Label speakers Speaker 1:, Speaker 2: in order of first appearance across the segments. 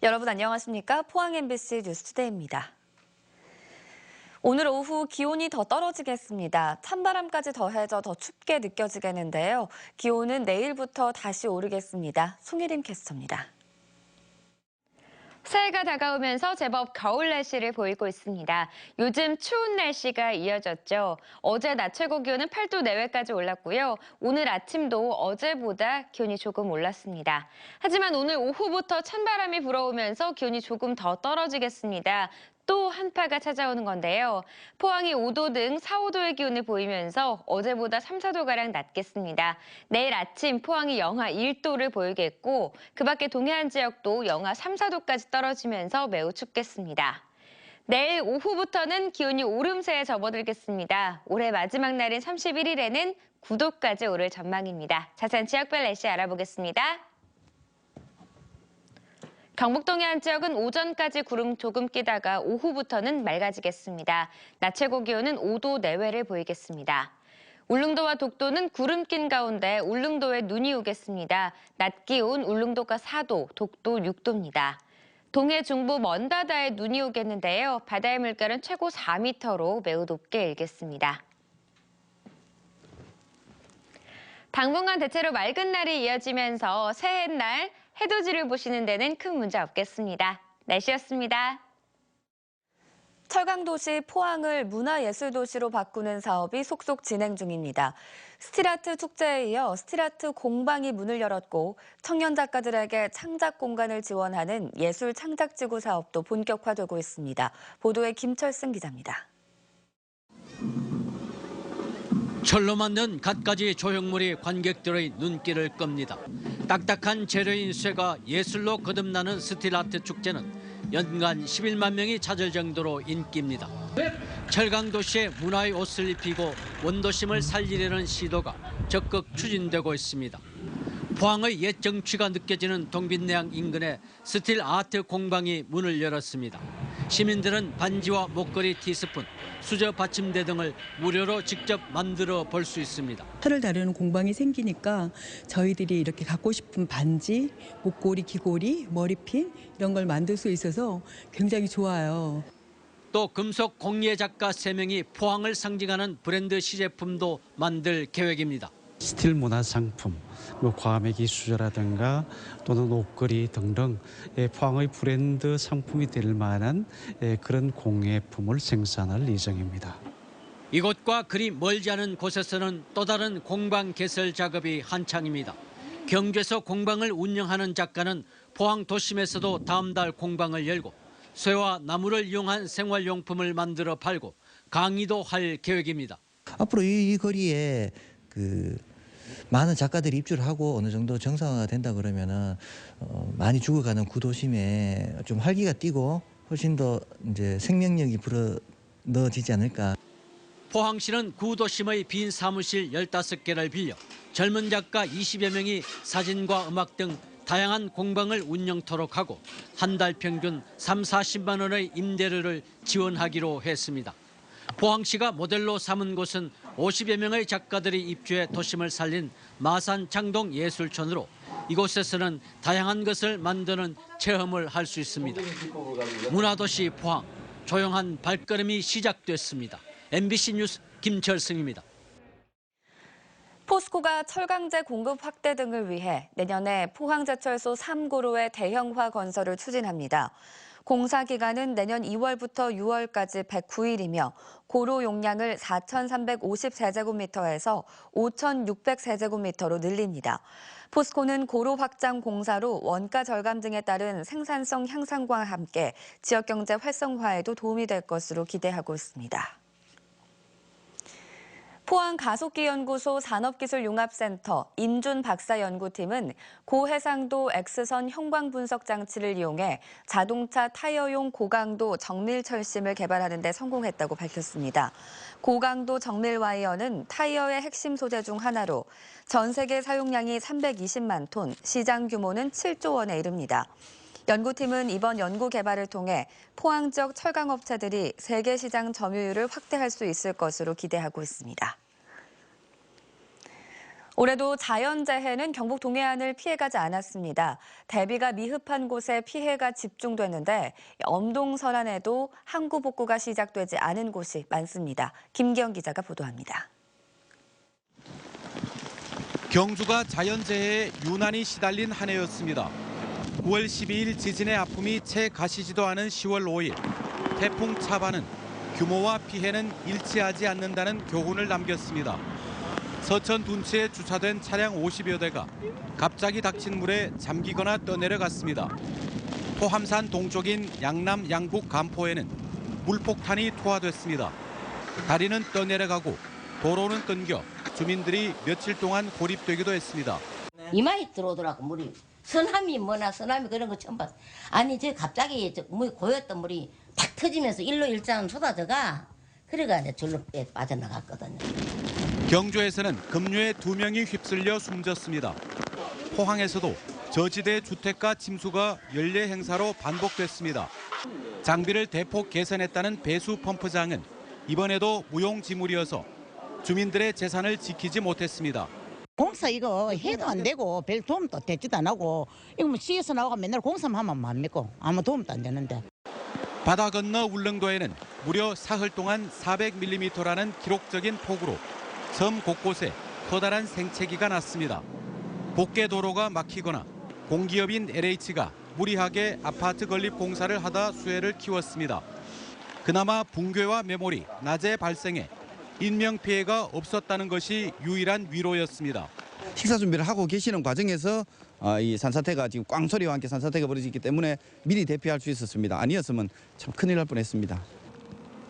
Speaker 1: 여러분 안녕하십니까? 포항 MBC 뉴스투데이입니다. 오늘 오후 기온이 더 떨어지겠습니다. 찬바람까지 더해져 더 춥게 느껴지겠는데요. 기온은 내일부터 다시 오르겠습니다. 송혜림 캐스터입니다.
Speaker 2: 새해가 다가오면서 제법 겨울 날씨를 보이고 있습니다. 요즘 추운 날씨가 이어졌죠. 어제 낮 최고 기온은 8도 내외까지 올랐고요. 오늘 아침도 어제보다 기온이 조금 올랐습니다. 하지만 오늘 오후부터 찬바람이 불어오면서 기온이 조금 더 떨어지겠습니다. 또 한파가 찾아오는 건데요. 포항이 5도 등 4, 5도의 기온을 보이면서 어제보다 3, 4도가량 낮겠습니다. 내일 아침 포항이 영하 1도를 보이겠고 그 밖에 동해안 지역도 영하 3, 4도까지 떨어지면서 매우 춥겠습니다. 내일 오후부터는 기온이 오름세에 접어들겠습니다. 올해 마지막 날인 31일에는 9도까지 오를 전망입니다. 자세한 지역별 날씨 알아보겠습니다. 경북 동해안 지역은 오전까지 구름 조금 끼다가 오후부터는 맑아지겠습니다. 낮 최고 기온은 5도 내외를 보이겠습니다. 울릉도와 독도는 구름 낀 가운데 울릉도에 눈이 오겠습니다. 낮 기온 울릉도가 4도, 독도 6도입니다. 동해 중부 먼바다에 눈이 오겠는데요. 바다의 물결은 최고 4m로 매우 높게 일겠습니다. 당분간 대체로 맑은 날이 이어지면서 새해날 해돋이를 보시는 데는 큰 문제 없겠습니다. 날씨였습니다.
Speaker 1: 철강도시 포항을 문화예술도시로 바꾸는 사업이 속속 진행 중입니다. 스틸아트 축제에 이어 스틸아트 공방이 문을 열었고 청년 작가들에게 창작 공간을 지원하는 예술 창작지구 사업도 본격화되고 있습니다. 보도에 김철승 기자입니다.
Speaker 3: 철로 만든 갖가지 조형물이 관객들의 눈길을 끕니다. 딱딱한 재료인 쇠가 예술로 거듭나는 스틸아트 축제는 연간 11만 명이 찾을 정도로 인기입니다. 철강도시의 문화의 옷을 입히고 원도심을 살리려는 시도가 적극 추진되고 있습니다. 포항의 옛 정취가 느껴지는 동빈내양 인근에 스틸아트 공방이 문을 열었습니다. 시민들은 반지와 목걸이, 티스푼, 수저 받침대 등을 무료로 직접 만들어 볼 수 있습니다.
Speaker 4: 철을 다루는 공방이 생기니까 저희들이 이렇게 갖고 싶은 반지, 목걸이, 귀걸이, 머리핀 이런 걸 만들 수 있어서 굉장히 좋아요.
Speaker 3: 또 금속 공예 작가 3명이 포항을 상징하는 브랜드 시제품도 만들 계획입니다.
Speaker 5: 스틸 문화 상품, 과메기 수저라든가 또는 옷걸이 등등 포항의 브랜드 상품이 될 만한 그런 공예품을 생산할 예정입니다.
Speaker 3: 이곳과 그리 멀지 않은 곳에서는 또 다른 공방 개설 작업이 한창입니다. 경주에서 공방을 운영하는 작가는 포항 도심에서도 다음 달 공방을 열고 쇠와 나무를 이용한 생활용품을 만들어 팔고 강의도 할 계획입니다.
Speaker 6: 앞으로 이 거리에 많은 작가들이 입주를 하고 어느 정도 정상화가 된다 그러면은 많이 죽어가는 구도심에 좀 활기가 뛰고 훨씬 더 이제 생명력이 불어 넣어지지 않을까.
Speaker 3: 포항시는 구도심의 빈 사무실 15개를 빌려 젊은 작가 20여 명이 사진과 음악 등 다양한 공방을 운영토록 하고 한 달 평균 3, 40만 원의 임대료를 지원하기로 했습니다. 포항시가 모델로 삼은 곳은 50여 명의 작가들이 입주해 도심을 살린 마산 창동 예술촌으로 이곳에서는 다양한 것을 만드는 체험을 할 수 있습니다. 문화도시 포항, 조용한 발걸음이 시작됐습니다. MBC 뉴스 김철승입니다.
Speaker 1: 포스코가 철강제 공급 확대 등을 위해 내년에 포항제철소 3고로의 대형화 건설을 추진합니다. 공사 기간은 내년 2월부터 6월까지 109일이며 고로 용량을 4,350세제곱미터에서 5,600세제곱미터로 늘립니다. 포스코는 고로 확장 공사로 원가 절감 등에 따른 생산성 향상과 함께 지역경제 활성화에도 도움이 될 것으로 기대하고 있습니다. 포항가속기연구소 산업기술융합센터 임준 박사연구팀은 고해상도 X선 형광분석 장치를 이용해 자동차 타이어용 고강도 정밀 철심을 개발하는 데 성공했다고 밝혔습니다. 고강도 정밀 와이어는 타이어의 핵심 소재 중 하나로 전 세계 사용량이 320만 톤, 시장 규모는 7조 원에 이릅니다. 연구팀은 이번 연구 개발을 통해 포항 지역 철강업체들이 세계 시장 점유율을 확대할 수 있을 것으로 기대하고 있습니다. 올해도 자연재해는 경북 동해안을 피해가지 않았습니다. 대비가 미흡한 곳에 피해가 집중됐는데 엄동설안에도 항구 복구가 시작되지 않은 곳이 많습니다. 김기영 기자가 보도합니다.
Speaker 7: 경주가 자연재해에 유난히 시달린 한 해였습니다. 9월 12일 지진의 아픔이 채 가시지도 않은 10월 5일 태풍 차바는 규모와 피해는 일치하지 않는다는 교훈을 남겼습니다. 서천 둔치에 주차된 차량 50여 대가 갑자기 닥친 물에 잠기거나 떠내려갔습니다. 포함산 동쪽인 양남 양북 간포에는 물폭탄이 투하됐습니다. 다리는 떠내려가고 도로는 끊겨 주민들이 며칠 동안 고립되기도 했습니다.
Speaker 8: 이마에 들어오더라고 물이. 서남이 뭐나 서남이 그런 거 처음 봤어. 아니 저 갑자기 물이 고였던 물이 탁 터지면서 일로 일자는 쏟아져가. 그래가 이제 절로 빠져나갔거든요.
Speaker 7: 경주에서는 급류에 2명이 휩쓸려 숨졌습니다. 포항에서도 저지대 주택가 침수가 연례 행사로 반복됐습니다. 장비를 대폭 개선했다는 배수 펌프장은 이번에도 무용지물이어서 주민들의 재산을 지키지 못했습니다.
Speaker 9: 공사 이거 해도 안 되고 별 도움도 되지도 안 하고 이거 뭐 시에서 나오고 맨날 공사만 하면 안 믿고 아무 도움도 안 되는데.
Speaker 7: 바다 건너 울릉도에는 무려 사흘 동안 400mm라는 기록적인 폭우로 섬 곳곳에 커다란 생채기가 났습니다. 복개 도로가 막히거나 공기업인 LH가 무리하게 아파트 건립 공사를 하다 수해를 키웠습니다. 그나마 붕괴와 매몰이 낮에 발생해 인명피해가 없었다는 것이 유일한 위로였습니다.
Speaker 10: 식사 준비를 하고 계시는 과정에서 이 산사태가 지금 꽝소리와 함께 산사태가 벌어지기 때문에 미리 대피할 수 있었습니다. 아니었으면 참 큰일 날 뻔했습니다.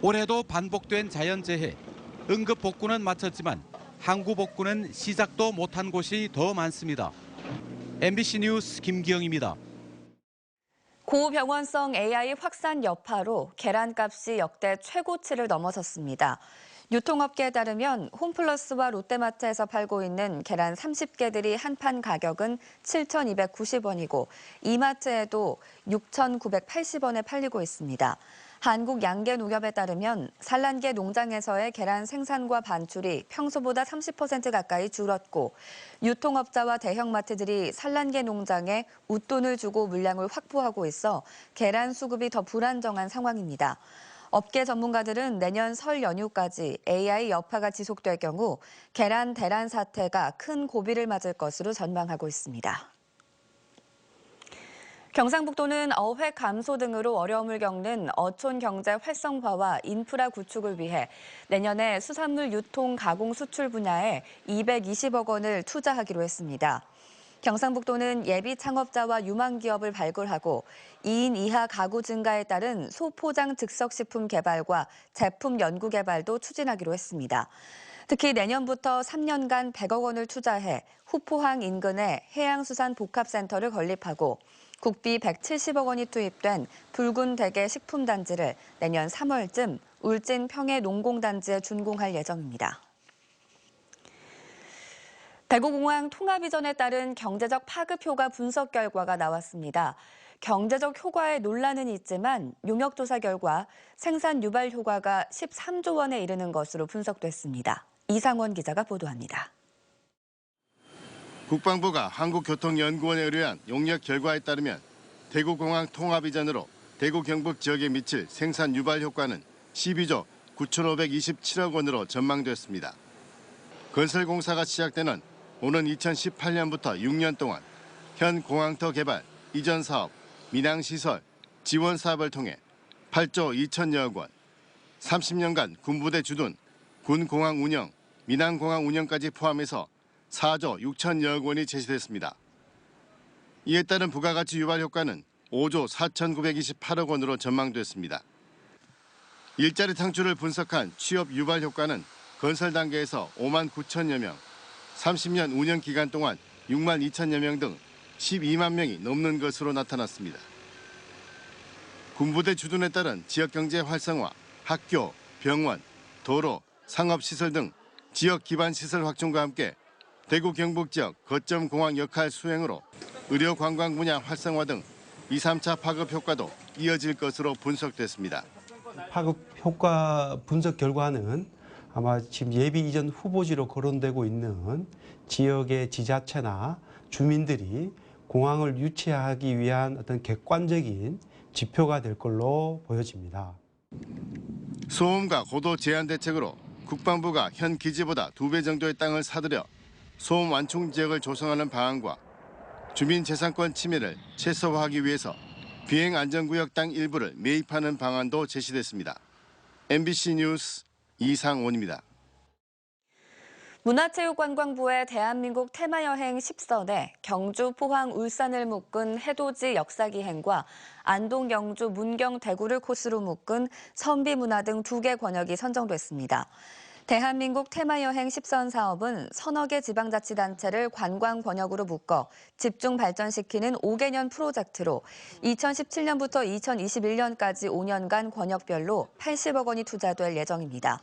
Speaker 7: 올해도 반복된 자연재해, 응급 복구는 마쳤지만 항구 복구는 시작도 못한 곳이 더 많습니다. MBC 뉴스 김기영입니다.
Speaker 1: 고병원성 AI 확산 여파로 계란값이 역대 최고치를 넘어섰습니다. 유통업계에 따르면 홈플러스와 롯데마트에서 팔고 있는 계란 30개들이 한 판 가격은 7,290원이고 이마트에도 6,980원에 팔리고 있습니다. 한국양계농협에 따르면 산란계 농장에서의 계란 생산과 반출이 평소보다 30% 가까이 줄었고 유통업자와 대형마트들이 산란계 농장에 웃돈을 주고 물량을 확보하고 있어 계란 수급이 더 불안정한 상황입니다. 업계 전문가들은 내년 설 연휴까지 AI 여파가 지속될 경우 계란 대란 사태가 큰 고비를 맞을 것으로 전망하고 있습니다. 경상북도는 어획 감소 등으로 어려움을 겪는 어촌 경제 활성화와 인프라 구축을 위해 내년에 수산물 유통 가공 수출 분야에 220억 원을 투자하기로 했습니다. 경상북도는 예비 창업자와 유망기업을 발굴하고 2인 이하 가구 증가에 따른 소포장 즉석식품 개발과 제품 연구 개발도 추진하기로 했습니다. 특히 내년부터 3년간 100억 원을 투자해 후포항 인근에 해양수산복합센터를 건립하고 국비 170억 원이 투입된 붉은 대게 식품단지를 내년 3월쯤 울진 평해 농공단지에 준공할 예정입니다. 대구공항 통합 이전에 따른 경제적 파급 효과 분석 결과가 나왔습니다. 경제적 효과에 논란은 있지만 용역조사 결과 생산 유발 효과가 13조 원에 이르는 것으로 분석됐습니다. 이상원 기자가 보도합니다.
Speaker 11: 국방부가 한국교통연구원에 의뢰한 용역 결과에 따르면 대구공항 통합 이전으로 대구 경북 지역에 미칠 생산 유발 효과는 12조 9,527억 원으로 전망됐습니다. 건설공사가 시작되는 오는 2018년부터 6년 동안 현 공항터 개발, 이전 사업, 민항시설, 지원 사업을 통해 8조 2천여억 원, 30년간 군부대 주둔, 군공항 운영, 민항공항 운영까지 포함해서 4조 6천여억 원이 제시됐습니다. 이에 따른 부가가치 유발 효과는 5조 4,928억 원으로 전망됐습니다. 일자리 창출을 분석한 취업 유발 효과는 건설 단계에서 5만 9천여 명, 30년 운영 기간 동안 6만 2천여 명 등 12만 명이 넘는 것으로 나타났습니다. 군부대 주둔에 따른 지역경제 활성화, 학교, 병원, 도로, 상업시설 등 지역 기반 시설 확충과 함께 대구 경북 지역 거점 공항 역할 수행으로 의료 관광 분야 활성화 등 2, 3차 파급 효과도 이어질 것으로 분석됐습니다.
Speaker 12: 파급 효과 분석 결과는 아마 지금 예비 이전 후보지로 거론되고 있는 지역의 지자체나 주민들이 공항을 유치하기 위한 어떤 객관적인 지표가 될 걸로 보여집니다.
Speaker 11: 소음과 고도 제한 대책으로 국방부가 현 기지보다 2배 정도의 땅을 사들여 소음 완충 지역을 조성하는 방안과 주민재산권 침해를 최소화하기 위해서 비행안전구역 땅 일부를 매입하는 방안도 제시됐습니다. MBC 뉴스 이상원입니다.
Speaker 1: 문화체육관광부의 대한민국 테마여행 10선에 경주, 포항, 울산을 묶은 해돋이 역사기행과 안동, 영주, 문경, 대구를 코스로 묶은 선비문화 등 2개 권역이 선정됐습니다. 대한민국 테마여행 10선 사업은 서너 개 지방자치단체를 관광 권역으로 묶어 집중 발전시키는 5개년 프로젝트로 2017년부터 2021년까지 5년간 권역별로 80억 원이 투자될 예정입니다.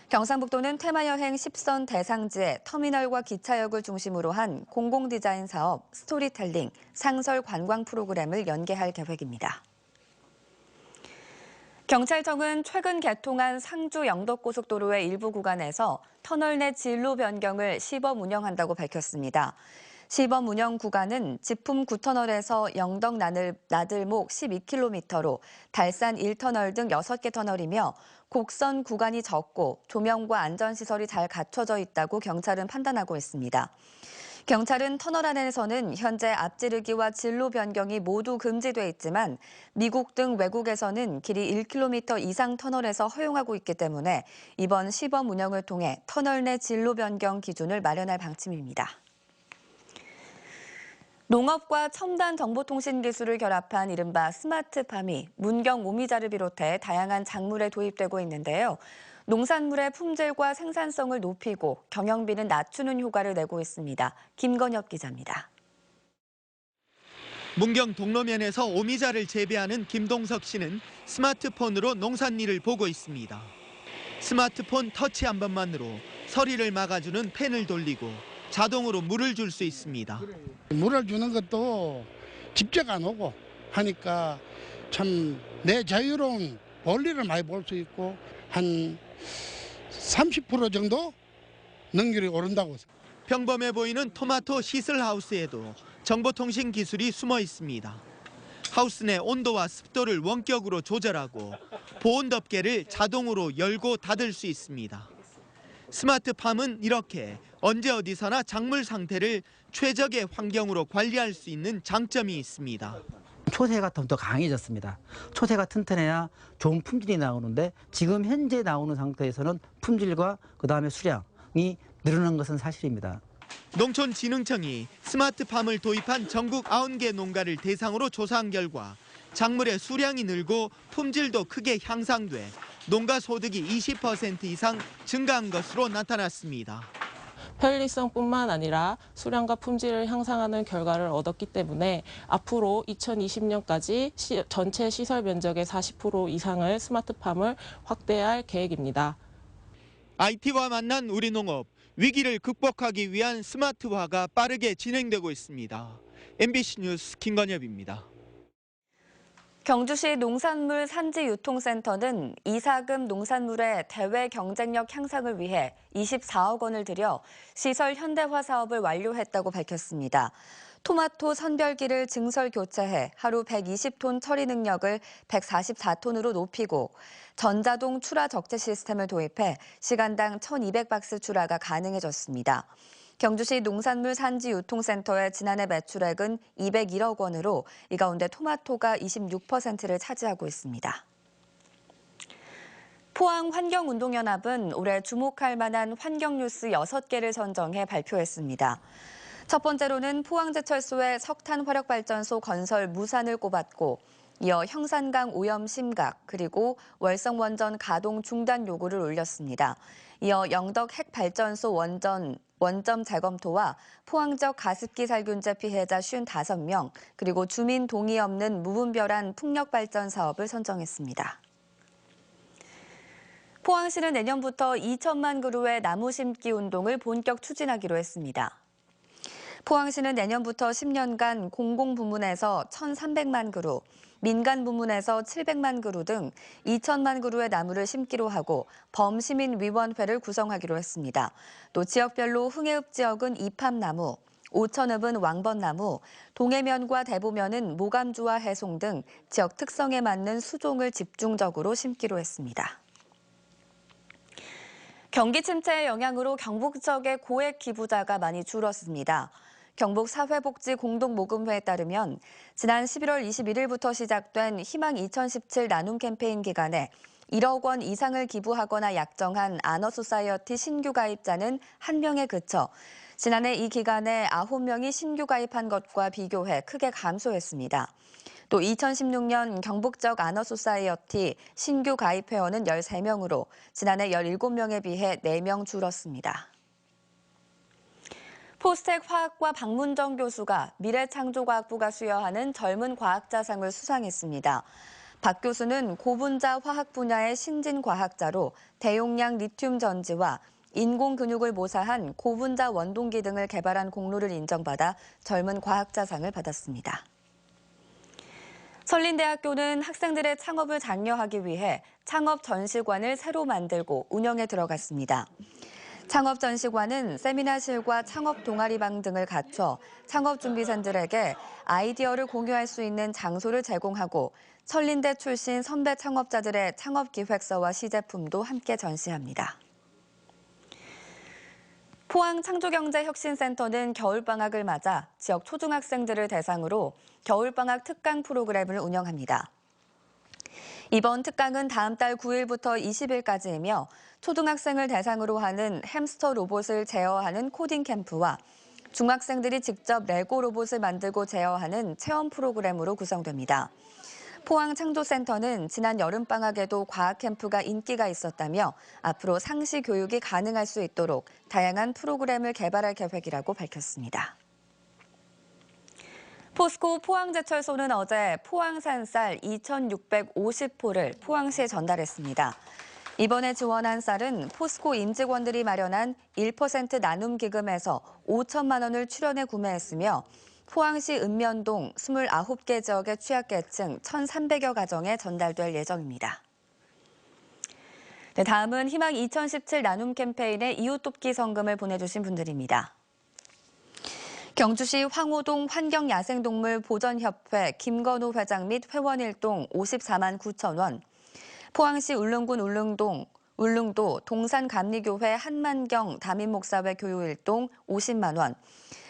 Speaker 1: 경상북도는 테마여행 10선 대상지에 터미널과 기차역을 중심으로 한 공공디자인 사업, 스토리텔링, 상설 관광 프로그램을 연계할 계획입니다. 경찰청은 최근 개통한 상주 영덕고속도로의 일부 구간에서 터널 내 진로 변경을 시범 운영한다고 밝혔습니다. 시범 운영 구간은 지품 9터널에서 영덕 나들목 12km로 달산 1터널 등 6개 터널이며 곡선 구간이 적고 조명과 안전시설이 잘 갖춰져 있다고 경찰은 판단하고 있습니다. 경찰은 터널 안에서는 현재 앞지르기와 진로 변경이 모두 금지돼 있지만 미국 등 외국에서는 길이 1km 이상 터널에서 허용하고 있기 때문에 이번 시범 운영을 통해 터널 내 진로 변경 기준을 마련할 방침입니다. 농업과 첨단 정보통신 기술을 결합한 이른바 스마트팜이 문경 오미자를 비롯해 다양한 작물에 도입되고 있는데요. 농산물의 품질과 생산성을 높이고 경영비는 낮추는 효과를 내고 있습니다. 김건엽 기자입니다.
Speaker 13: 문경 동로면에서 오미자를 재배하는 김동석 씨는 스마트폰으로 농산일을 보고 있습니다. 스마트폰 터치 한 번만으로 서리를 막아주는 팬을 돌리고 자동으로 물을 줄 수 있습니다.
Speaker 14: 물을 주는 것도 직접 안 오고 하니까 참 내 자유로운 원리를 많이 볼 수 있고 한 30% 정도 능률이 오른다고.
Speaker 13: 평범해 보이는 토마토 시슬하우스에도 정보통신 기술이 숨어 있습니다. 하우스 내 온도와 습도를 원격으로 조절하고 보온덮개를 자동으로 열고 닫을 수 있습니다. 스마트팜은 이렇게 언제 어디서나 작물 상태를 최적의 환경으로 관리할 수 있는 장점이 있습니다.
Speaker 15: 초세가 더 강해졌습니다. 초세가 튼튼해야 좋은 품질이 나오는데 지금 현재 나오는 상태에서는 품질과 그다음에 수량이 늘어난 것은 사실입니다.
Speaker 13: 농촌진흥청이 스마트팜을 도입한 전국 90개 농가를 대상으로 조사한 결과 작물의 수량이 늘고 품질도 크게 향상돼 농가 소득이 20% 이상 증가한 것으로 나타났습니다.
Speaker 16: 편리성뿐만 아니라 수량과 품질을 향상하는 결과를 얻었기 때문에 앞으로 2020년까지 전체 시설 면적의 40% 이상을 스마트팜을 확대할 계획입니다.
Speaker 13: IT와 만난 우리 농업, 위기를 극복하기 위한 스마트화가 빠르게 진행되고 있습니다. MBC 뉴스 김건엽입니다.
Speaker 1: 경주시 농산물 산지유통센터는 이사금 농산물의 대외 경쟁력 향상을 위해 24억 원을 들여 시설 현대화 사업을 완료했다고 밝혔습니다. 토마토 선별기를 증설 교체해 하루 120톤 처리 능력을 144톤으로 높이고 전자동 출하 적재 시스템을 도입해 시간당 1,200박스 출하가 가능해졌습니다. 경주시 농산물 산지유통센터의 지난해 매출액은 201억 원으로 이 가운데 토마토가 26%를 차지하고 있습니다. 포항환경운동연합은 올해 주목할 만한 환경뉴스 6개를 선정해 발표했습니다. 첫 번째로는 포항제철소의 석탄 화력발전소 건설 무산을 꼽았고 이어 형산강 오염 심각 그리고 월성원전 가동 중단 요구를 올렸습니다. 이어 영덕 핵발전소 원점 재검토와 포항적 가습기 살균제 피해자 55명 그리고 주민 동의 없는 무분별한 풍력발전 사업을 선정했습니다. 포항시는 내년부터 2천만 그루의 나무 심기 운동을 본격 추진하기로 했습니다. 포항시는 내년부터 10년간 공공부문에서 1,300만 그루, 민간 부문에서 700만 그루 등 2천만 그루의 나무를 심기로 하고 범시민위원회를 구성하기로 했습니다. 또 지역별로 흥해읍 지역은 이팝나무, 오천읍은 왕벚나무, 동해면과 대보면은 모감주와 해송 등 지역 특성에 맞는 수종을 집중적으로 심기로 했습니다. 경기 침체의 영향으로 경북 지역의 고액 기부자가 많이 줄었습니다. 경북 사회복지공동모금회에 따르면 지난 11월 21일부터 시작된 희망 2017 나눔 캠페인 기간에 1억 원 이상을 기부하거나 약정한 아너소사이어티 신규 가입자는 1명에 그쳐 지난해 이 기간에 9명이 신규 가입한 것과 비교해 크게 감소했습니다. 또 2016년 경북 지역 아너소사이어티 신규 가입 회원은 13명으로 지난해 17명에 비해 4명 줄었습니다. 포스텍 화학과 박문정 교수가 미래창조과학부가 수여하는 젊은 과학자상을 수상했습니다. 박 교수는 고분자 화학 분야의 신진 과학자로 대용량 리튬 전지와 인공 근육을 모사한 고분자 원동기 등을 개발한 공로를 인정받아 젊은 과학자상을 받았습니다. 설린대학교는 학생들의 창업을 장려하기 위해 창업 전시관을 새로 만들고 운영에 들어갔습니다. 창업 전시관은 세미나실과 창업 동아리방 등을 갖춰 창업 준비생들에게 아이디어를 공유할 수 있는 장소를 제공하고 설린대 출신 선배 창업자들의 창업 기획서와 시제품도 함께 전시합니다. 포항창조경제혁신센터는 겨울방학을 맞아 지역 초중학생들을 대상으로 겨울방학 특강 프로그램을 운영합니다. 이번 특강은 다음 달 9일부터 20일까지이며 초등학생을 대상으로 하는 햄스터 로봇을 제어하는 코딩 캠프와 중학생들이 직접 레고 로봇을 만들고 제어하는 체험 프로그램으로 구성됩니다. 포항창조센터는 지난 여름방학에도 과학 캠프가 인기가 있었다며 앞으로 상시 교육이 가능할 수 있도록 다양한 프로그램을 개발할 계획이라고 밝혔습니다. 포스코 포항제철소는 어제 포항산 쌀 2,650포를 포항시에 전달했습니다. 이번에 지원한 쌀은 포스코 임직원들이 마련한 1% 나눔 기금에서 5천만 원을 출연해 구매했으며 포항시 읍면동 29개 지역의 취약계층 1,300여 가정에 전달될 예정입니다. 네, 다음은 희망 2017 나눔 캠페인에 이웃돕기 성금을 보내주신 분들입니다. 경주시 황호동 환경야생동물 보전협회 김건우 회장 및 회원 일동 54만 9천 원, 포항시 울릉군 울릉도 동산감리교회 한만경 담임목사회 교유 일동 50만 원,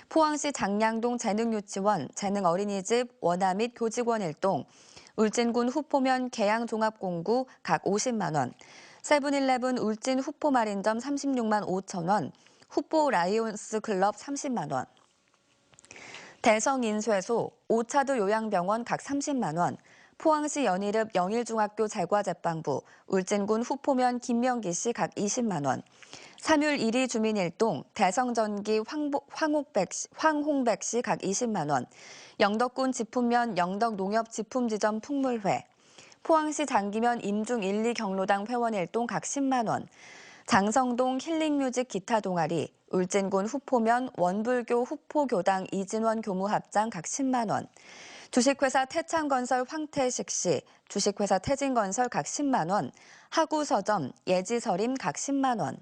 Speaker 1: 포항시 장량동 재능유치원 재능어린이집 원화 및 교직원 일동, 울진군 후포면 계양종합공구 각 50만 원, 세븐일레븐 울진 후포마린점 36만 5천 원, 후포 라이온스 클럽 30만 원, 대성인쇄소, 오차도 요양병원 각 30만 원, 포항시 연일읍 영일중학교 재과제빵부, 울진군 후포면 김명기 씨 각 20만 원, 삼율 1위 주민일동, 대성전기 황홍백 씨 각 20만 원, 영덕군 지품면 영덕농협지품지점 풍물회, 포항시 장기면 임중 1, 2 경로당 회원 일동 각 10만 원, 장성동 힐링뮤직 기타 동아리, 울진군 후포면 원불교 후포교당 이진원 교무합장 각 10만 원, 주식회사 태창건설 황태식 씨, 주식회사 태진건설 각 10만 원, 하구서점 예지서림 각 10만 원,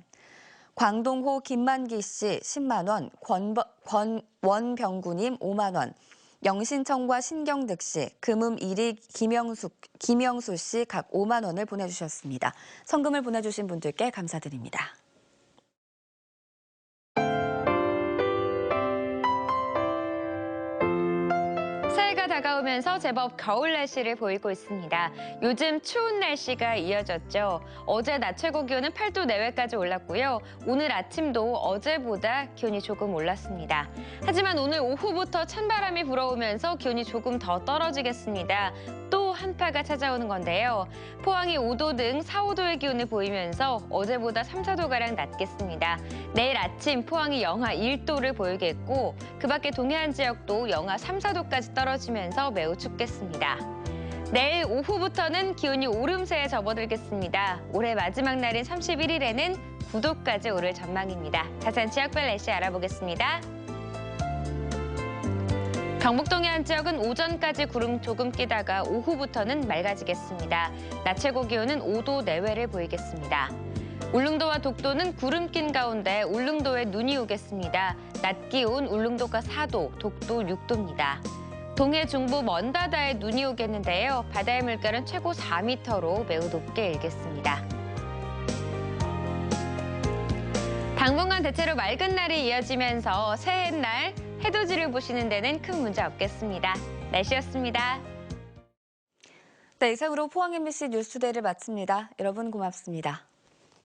Speaker 1: 광동호 김만기 씨 10만 원, 원병구님 5만 원, 영신청과 신경득 씨, 금음 1위 김영수 씨 각 5만 원을 보내주셨습니다. 성금을 보내주신 분들께 감사드립니다.
Speaker 2: 새해가 다가오면서 제법 겨울 날씨를 보이고 있습니다. 요즘 추운 날씨가 이어졌죠. 어제 낮 최고 기온은 8도 내외까지 올랐고요. 오늘 아침도 어제보다 기온이 조금 올랐습니다. 하지만 오늘 오후부터 찬바람이 불어오면서 기온이 조금 더 떨어지겠습니다. 또 한파가 찾아오는 건데요. 포항이 5도 등 4, 5도의 기온을 보이면서 어제보다 3, 4도가량 낮겠습니다. 내일 아침 포항이 영하 1도를 보이겠고 그 밖에 동해안 지역도 영하 3, 4도까지 떨어지면서 매우 춥겠습니다. 내일 오후부터는 기온이 오름세에 접어들겠습니다. 올해 마지막 날인 31일에는 9도까지 오를 전망입니다. 자세한 지역별 날씨 알아보겠습니다. 경북 동해안 지역은 오전까지 구름 조금 끼다가 오후부터는 맑아지겠습니다. 낮 최고 기온은 5도 내외를 보이겠습니다. 울릉도와 독도는 구름 낀 가운데 울릉도에 눈이 오겠습니다. 낮 기온 울릉도가 4도, 독도 6도입니다. 동해 중부 먼 바다에 눈이 오겠는데요. 바다의 물결은 최고 4m로 매우 높게 일겠습니다. 당분간 대체로 맑은 날이 이어지면서 새해날 해돋이를 보시는 데는 큰 문제 없겠습니다. 날씨였습니다.
Speaker 1: 네, 이상으로 포항 MBC 뉴스투데이를 마칩니다. 여러분 고맙습니다.